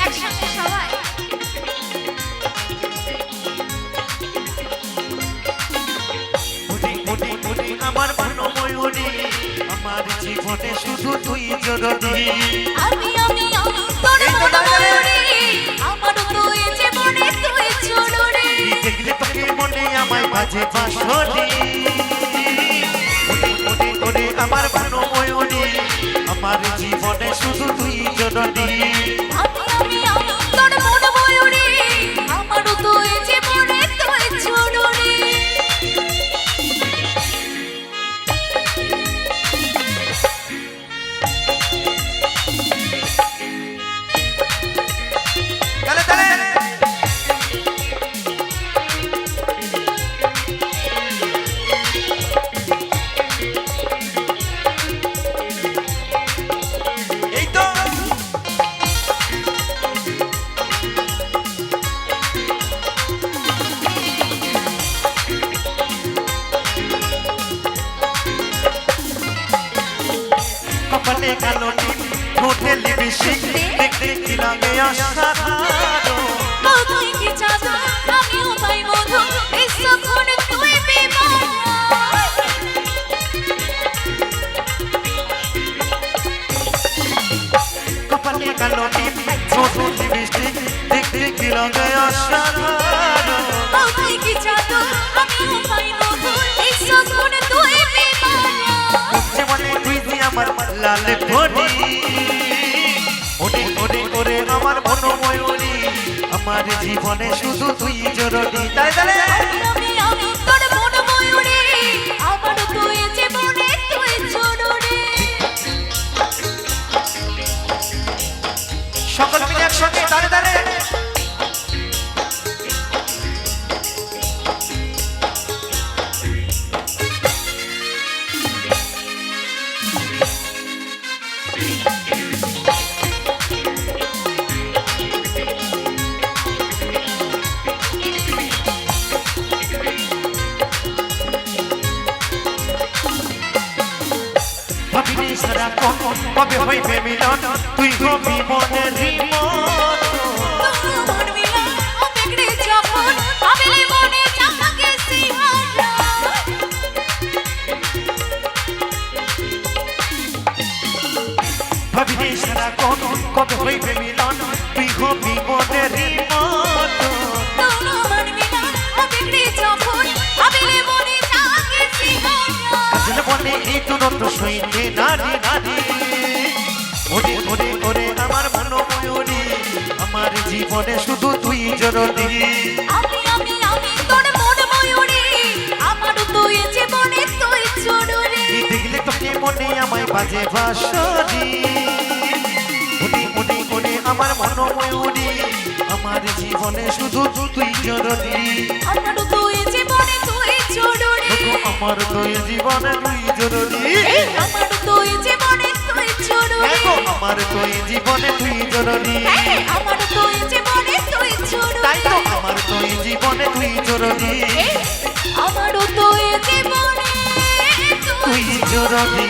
একসাথে সবাই আমার মনোময়ূরী আমার জীবনে শুধু তুই জরুরি আমি তোর মনোময়ূরী আমার তুই জীবনে তুই জরুরি দেখলে তোকে মনে আমায় বাজে বাঁশরি ওরে আমার মনোময়ূরী আমার জীবনে শুধু তুই জরুরি আমি তোর মনোময়ূরী আমার তুই জীবনে তুই জরুরি তালে তালে এই তো কপালে কালো টিপ ঠোঁটে লিপস্টিক দেখতে কি লাগে অসাধারণ তুই কি চাঁদ আমিও পাই মধু বিশ্বক্ষণ তুই বিমান কপালে কালো টিপ ঠোঁটে লিপস্টিক দেখতে কি লাগে অসাধারণ তুই কি চাঁদ আমিও পাই মধু বিশ্বক্ষণ তুই বিমান জীবনে তুই যে আমার লাল ধনি ওরে ওরে ওরে আমার মনোময়ূরী আমার জীবনে শুধু তুই জরুরি তালে তালে আমি তোর মনোময়ূরী আমার তুই জীবনে তুই জরুরি সকল মিলে একসঙ্গে তালে তালে ভাবিনি সারা কবে হইবে মিলন তুই হবি মনের মন তোমার মিলন বিগড়ে যখন ভাবিলে মনে জাগে সিহারা ভাবিনি সারা কবে হইবে মিলন তুই হবি মনের মন তোমার মিলন বিগড়ে যখন ভাবিলে মনে জাগে সিহারা আসলে মনে এই দুরন্ত সইতে নারী নারী ওরে ওরে ওরে আমার মনোময়ূরী আমার জীবনে শুধু তুই জরুরি আমি তোর মনোময়ূরী আমার তুই জীবনে তুই জরুরি দেখলে তোকে মনে আমায় বাজে বাঁশরি ওরে ওরে ওরে আমার মনোময়ূরী আমার জীবনে শুধু তুই জরুরি আমার তুই জীবনে তুই জরুরি আমার তুই জীবনে তুই জরুরি আমার তুই জীবনে তুই জরুরি আমার তুই জীবনে তুই জরুরি আমার তুই জীবনে তুই জরুরি তাই তো আমার তুই জীবনে তুই জরুরি আমার তুই জীবনে তুই জরুরি